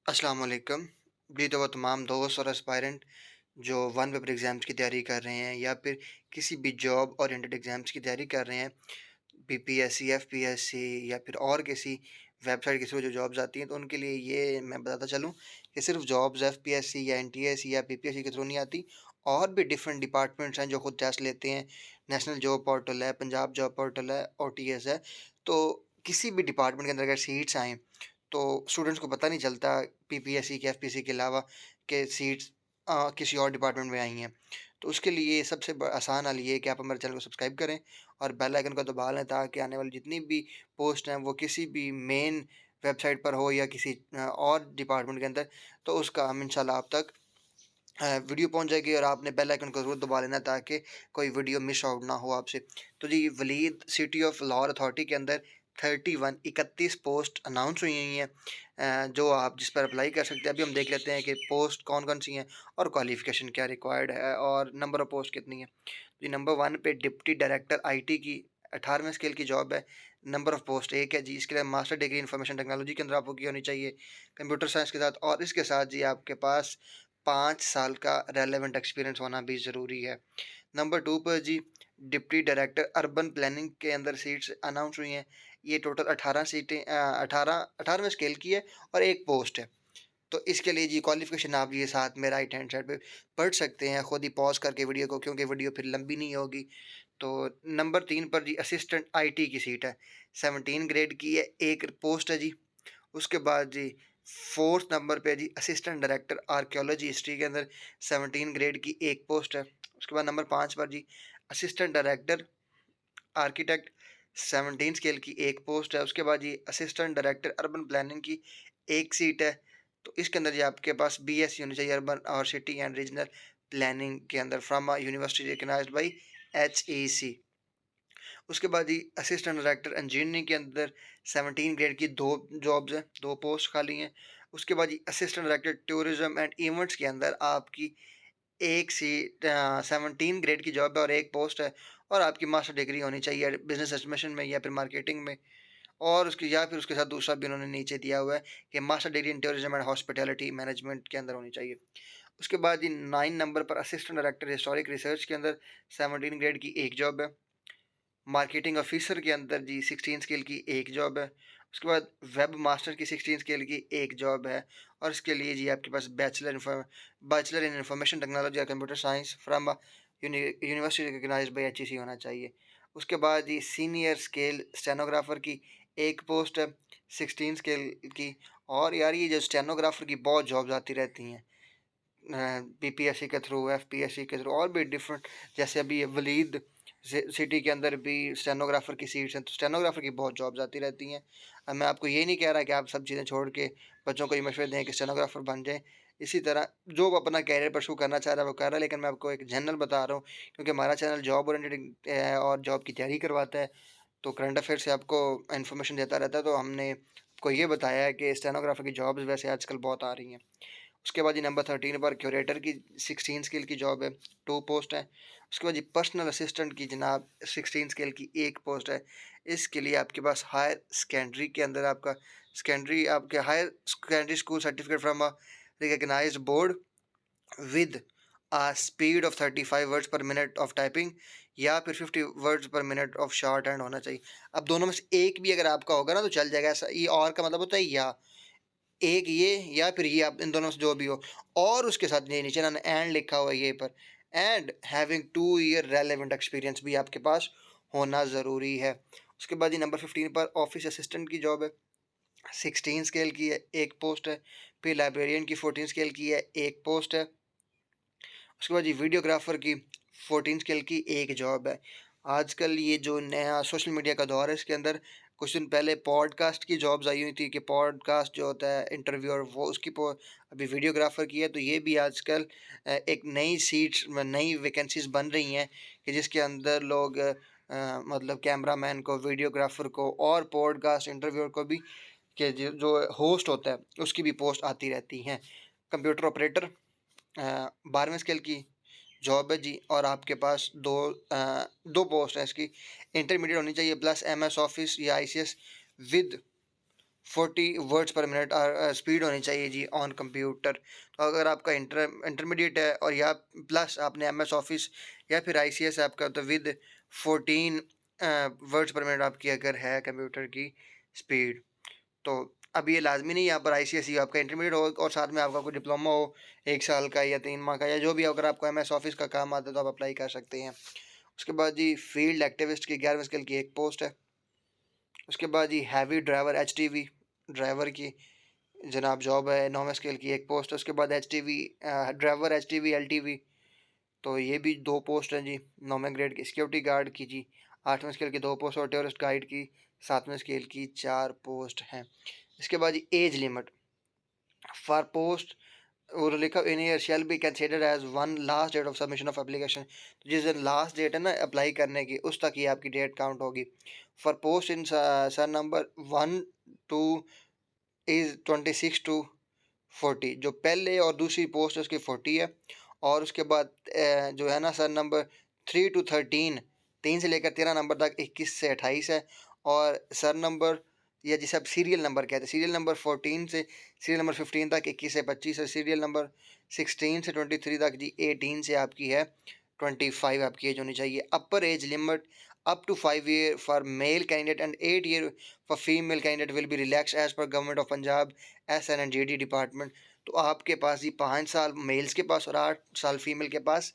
अस्सलाम वालेकुम। जी तो वो तमाम दोस्त और एस्पायरेंट जो वन पेपर एग्ज़ाम्स की तैयारी कर रहे हैं या फिर किसी भी जॉब ओरिएंटेड एग्ज़ाम्स की तैयारी कर रहे हैं, बीपीएससी, एफपीएससी या फिर और किसी वेबसाइट के थ्रू जो जॉब्स आती हैं, तो उनके लिए ये मैं बताता चलूँ कि सिर्फ़ जॉब्स एफपीएससी या एनटीएस या बीपीएससी के थ्रू नहीं आती, और भी डिफरेंट डिपार्टमेंट्स हैं जो खुद टेस्ट लेते हैं। नेशनल जॉब पोर्टल है, पंजाब जॉब पोर्टल है, ओटीएस है। तो किसी भी डिपार्टमेंट के अंदर अगर सीट्स आएँ, तो स्टूडेंट्स को पता नहीं चलता पीपीएससी के एफपीएससी के अलावा कि सीट्स किसी और डिपार्टमेंट में आई हैं। तो उसके लिए सबसे आसान हल ये है कि आप हमारे चैनल को सब्सक्राइब करें और बेल आइकन को दबा लें, ताकि आने वाली जितनी भी पोस्ट हैं वो किसी भी मेन वेबसाइट पर हो या किसी और डिपार्टमेंट के अंदर, तो उसका हम इंशाल्लाह आप तक वीडियो पहुंच जाएगी, और आपने बेल आइकन को ज़रूर दबा लेना ताकि कोई वीडियो मिस आउट ना हो आपसे। तो जी, walled city of Lahore authority के अंदर 31 पोस्ट अनाउंस हुई हुई हैं, जो आप जिस पर अप्लाई कर सकते हैं। अभी हम देख लेते हैं कि पोस्ट कौन कौन सी हैं और क्वालिफ़िकेशन क्या रिक्वायर्ड है और नंबर ऑफ़ पोस्ट कितनी है। जी, नंबर 1 पे डिप्टी डायरेक्टर आईटी की 18वें स्केल की जॉब है। नंबर ऑफ़ पोस्ट 1 है जी। इसके लिए मास्टर डिग्री इन्फॉर्मेशन टेक्नोलॉजी के अंदर आपको की होनी चाहिए, कंप्यूटर साइंस के साथ, और इसके साथ जी आपके पास 5 साल का रेलेवेंट एक्सपीरियंस होना भी ज़रूरी है। नंबर 2 पर जी डिप्टी डायरेक्टर अर्बन प्लानिंग के अंदर सीट्स अनाउंस हुई हैं। ये टोटल 18 सीटें 18वें स्केल की है और 1 पोस्ट है। तो इसके लिए जी क्वालिफ़िकेशन आप ये साथ में राइट हैंड साइड पे पढ़ सकते हैं, खुद ही पॉज़ करके वीडियो को, क्योंकि वीडियो फिर लंबी नहीं होगी। तो नंबर 3 पर जी असिस्टेंट आईटी की सीट है, 17 ग्रेड की है, 1 पोस्ट है जी। उसके बाद जी 4th नंबर पे जी असिस्टेंट डायरेक्टर आर्कियोलॉजी हिस्ट्री के अंदर 17 ग्रेड की 1 पोस्ट है। उसके बाद नंबर 5 पर जी असिस्टेंट डायरेक्टर आर्किटेक्ट 17 स्केल की 1 पोस्ट है। उसके बाद जी असिस्टेंट डायरेक्टर अर्बन प्लानिंग की 1 सीट है। तो इसके अंदर जी आपके पास बीएससी होनी चाहिए, अर्बन और सिटी एंड रीजनल प्लानिंग के अंदर, from a university recognised by HEC. उसके बाद जी असिस्टेंट डायरेक्टर इंजीनियरिंग के अंदर 17 ग्रेड की 2 जॉब्स हैं, 2 पोस्ट खाली हैं। उसके बाद जी assistant director tourism and events के अंदर आपकी 1 सीट 17 ग्रेड की जॉब है और 1 पोस्ट है, और आपकी मास्टर डिग्री होनी चाहिए बिज़नेस एडमिनिस्ट्रेशन में या फिर मार्केटिंग में। और उसकी या फिर उसके साथ दूसरा भी उन्होंने नीचे दिया हुआ है कि master degree in tourism and hospitality management के अंदर होनी चाहिए। उसके बाद जी 9 नंबर पर असिस्टेंट डायरेक्टर हिस्टोरिक रिसर्च के अंदर 17 ग्रेड की 1 जॉब है। मार्केटिंग ऑफिसर के अंदर जी 16 स्केल की 1 जॉब है। उसके बाद वेब मास्टर की 16 स्केल की 1 जॉब है, और इसके लिए जी आपके पास बैचलर इन इंफॉर्मेशन टेक्नोलॉजी या computer science from university recognised by HEC होना चाहिए। उसके बाद जी सीनियर स्केल स्टेनोग्राफर की 1 पोस्ट है, 16 स्केल की। और यार, ये जो स्टेनोग्राफर की बहुत जॉब्स आती रहती हैं बीपीएससी के थ्रू, एफपीएससी के थ्रू, और भी डिफरेंट, जैसे अभी ये वलीद सिटी के अंदर भी स्टेनोग्राफर की सीट्स हैं, तो स्टेनोग्राफर की बहुत जॉब्स आती रहती हैं। मैं आपको ये नहीं कह रहा कि आप सब चीज़ें छोड़ के बच्चों को ये मशवरे दें कि स्टेनोग्राफर बन जाएं। इसी तरह जो अपना कैरियर परस्यू करना चाह रहा है वो कर रहा है, लेकिन मैं आपको एक जनरल बता रहा हूँ, क्योंकि हमारा चैनल जॉब ओरिएंटेड है और जॉब की तैयारी करवाता है, तो करंट अफेयर से आपको इन्फॉर्मेशन देता रहता है। तो हमने आपको ये बताया है कि स्टेनोग्राफर की जॉब्स वैसे आजकल बहुत आ रही हैं। उसके बाद जी नंबर 13 पर क्यूरेटर की 16 स्केल की जॉब है, 2 पोस्ट हैं। उसके बाद जी पर्सनल असिस्टेंट की जनाब 16 स्केल की 1 पोस्ट है। इसके लिए आपके पास हायर सेकेंडरी के अंदर आपका सेकेंडरी आपके higher secondary school certificate from a recognised board with speed of 35 words per minute of typing, या फिर 50 words per minute of short hand होना चाहिए। अब दोनों में से एक भी अगर आपका होगा ना तो चल जाएगा। ऐसा ये और का मतलब होता है या, एक ये या फिर ये, आप इन दोनों से जो भी हो। और उसके साथ ये नीचे ना एंड लिखा हुआ है ये पर, and having 2 year relevant experience भी आपके पास होना ज़रूरी है। उसके बाद ये नंबर 15 पर ऑफिस असिस्टेंट की जॉब है, 16 स्केल की है, 1 पोस्ट है। फिर लाइब्रेरियन की 14 स्केल की है, 1 पोस्ट है। उसके बाद ये वीडियोग्राफर की 14 स्केल की 1 जॉब है। आजकल ये जो नया सोशल मीडिया का दौर है, इसके अंदर कुछ दिन पहले पॉडकास्ट की जॉब्स आई हुई थी कि पॉडकास्ट जो होता है इंटरव्यू, और वो उसकी अभी वीडियोग्राफर की है। तो ये भी आजकल एक नई सीट्स नई वैकेंसीज बन रही हैं कि जिसके अंदर लोग मतलब कैमरामैन को, वीडियोग्राफर को और पॉडकास्ट इंटरव्यूअर को भी, कि जो होस्ट होता है उसकी भी पोस्ट आती रहती हैं। कंप्यूटर ऑपरेटर 12वें स्केल की जॉब है जी, और आपके पास दो पोस्ट हैं इसकी। इंटरमीडिएट होनी चाहिए प्लस एमएस ऑफिस या ICS with 40 words per minute speed होनी चाहिए जी ऑन कंप्यूटर। तो अगर आपका इंटरमीडिएट है और या प्लस आपने एमएस ऑफिस या फिर आईसीएस आपका, तो विद 14 वर्ड्स पर मिनट आपकी अगर है कंप्यूटर की स्पीड, तो अब ये लाजमी नहीं है यहाँ पर आईसीएसई आपका इंटरमीडिएट हो और साथ में आपका कोई डिप्लोमा हो 1 साल का या 3 माह का या जो भी, अगर आपको एमएस ऑफिस का काम आता है तो आप अप्लाई कर सकते हैं। उसके बाद जी फील्ड एक्टिविस्ट की 11वें स्केल की एक पोस्ट है। उसके बाद जी हैवी ड्राइवर एचटीवी ड्राइवर की जनाब जॉब है, 9वें स्केल की एक पोस्ट है। उसके बाद एचटीवी ड्राइवर एचटीवी एलटीवी, तो ये भी 2 पोस्ट हैं जी। 9वें ग्रेड की सिक्योरिटी गार्ड की जी 8वें स्केल की 2 पोस्ट और टूरिस्ट गाइड की 7वें स्केल की 4 पोस्ट हैं। इसके बाद जी एज लिमिट फॉर पोस्ट और लिखा in year shall be considered as on last date of submission of application. तो जिस दिन लास्ट डेट है ना अप्लाई करने की, उस तक ही आपकी डेट काउंट होगी। For post in sun number 1 to is 26 to 40, जो पहले और दूसरी पोस्ट है उसकी 40 है। और उसके बाद जो है ना सर नंबर 3 टू 13, 3 से लेकर 13 नंबर तक 21 से 28 है। और सर नंबर या जिसे आप सीरियल नंबर कहते हैं, सीरियल नंबर 14 से सीरियल नंबर 15 तक 21 से 25 है। सीरियल नंबर 16 से 23 तक जी 18 से आपकी है 25 आपकी एज होनी चाहिए। Upper age limit up to 5 year for male candidate and 8 year for female candidate will be relax as per government of Punjab S N G D department. तो आपके पास ही 5 साल मेल्स के पास और 8 साल फीमेल के पास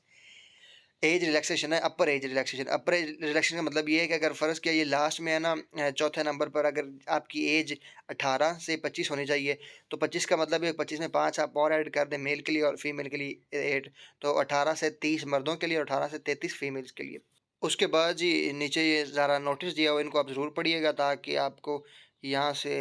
एज रिलैक्सेशन है। अपर एज रिलैक्सेशन, अपर age relaxation का मतलब ये है कि अगर फ़र्ज़ किया ये लास्ट में है ना, चौथे नंबर पर अगर आपकी एज 18 से 25 होनी चाहिए, तो 25 का मतलब है 25 में 5 आप और ऐड कर दें मेल के लिए और फीमेल के लिए 8, तो 18 से 30 मर्दों के लिए और 18 से 33 फीमेल्स के लिए। उसके बाद जी नीचे ये ज़रा नोटिस दिया हुआ, इनको आप ज़रूर पढ़िएगा ताकि आपको यहाँ से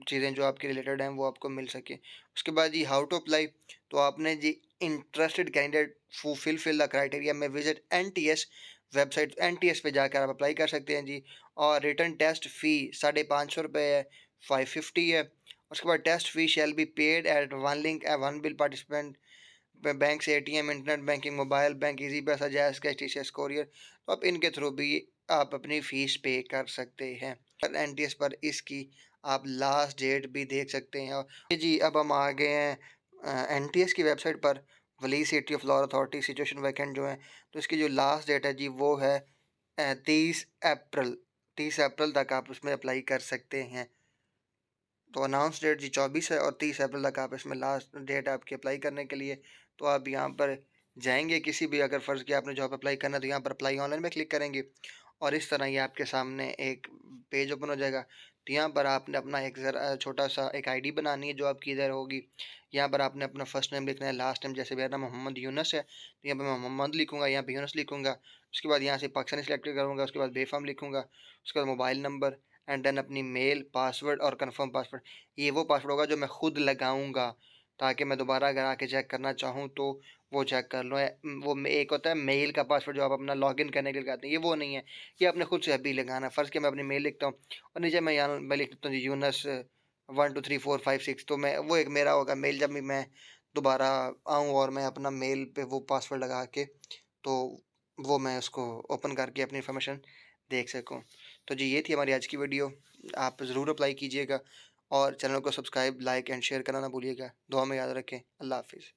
चीज़ें जो आपके रिलेटेड हैं वो आपको मिल सकें। उसके बाद जी हाउ टू अप्लाई, तो आपने जी interested candidate fulfil the criteria में विजिट एनटीएस वेबसाइट, एनटीएस पे जाकर आप अप्लाई कर सकते हैं जी। और रिटर्न टेस्ट फ़ी ₹550 है, 550 है। उसके बाद test fee shall be paid at one link a one bill participant bank से ATM, internet banking, mobile bank, Easypaisa, JazzCash, TCS courier, तो आप इनके थ्रू भी आप अपनी फ़ीस पे कर सकते हैं। और एनटीएस पर इसकी आप लास्ट डेट भी देख सकते हैं। और जी अब हम आ गए हैं एनटीएस की वेबसाइट पर, walled city of law authority situation vacant जो है, तो इसकी जो लास्ट डेट है जी वो है 30 अप्रैल, 30 अप्रैल तक आप उसमें अप्लाई कर सकते हैं। तो अनाउंस डेट जी 24 है और 30 अप्रैल तक आप इसमें लास्ट डेट आपकी अप्लाई करने के लिए। तो आप यहाँ पर जाएंगे, किसी भी अगर फ़र्ज़ किया आपने जॉब अप्लाई करना है तो यहाँ पर अप्लाई ऑनलाइन में क्लिक करेंगे और इस तरह ये आपके सामने एक पेज ओपन हो जाएगा। तो यहाँ पर आपने अपना एक ज़रा छोटा सा एक आईडी बनानी है जो आपकी इधर होगी। यहाँ पर आपने अपना फर्स्ट नेम लिखना है, लास्ट नेम, जैसे मेरा नाम मोहम्मद यूनस है तो यहाँ पर मैं मोहम्मद लिखूँगा, यहाँ पर यूनस लिखूँगा। उसके बाद यहाँ से पाकिस्तानी सेलेक्ट करूँगा, उसके बाद बेफाम लिखूँगा, उसके बाद मोबाइल नंबर एंड देन अपनी मेल, पासवर्ड और कंफर्म पासवर्ड। ये वो पासवर्ड होगा जो मैं खुद लगाऊंगा ताकि मैं दोबारा अगर आके चेक करना चाहूँ तो वो चेक कर लो। वो एक होता है मेल का पासवर्ड जो आप अपना लॉगिन करने के लिए लगाते हैं, ये वो नहीं है, ये आपने खुद से अभी लगाना है। फ़र्ज़ किया मैं अपनी मेल लिखता हूँ और नीचे मैं यहाँ मैं लिख देता हूँ यूनस 123456, तो मैं वो एक मेरा होगा मेल, जब भी मैं दोबारा आऊँ और मैं अपना मेल पे वो पासवर्ड लगा के तो वो मैं उसको ओपन करके अपनी इन्फॉर्मेशन देख सकूँ। तो जी ये थी हमारी आज की वीडियो, आप ज़रूर अप्लाई कीजिएगा और चैनल को सब्सक्राइब, लाइक एंड शेयर करना ना भूलिएगा। दुआ में याद रखें। अल्लाह हाफ़िज़।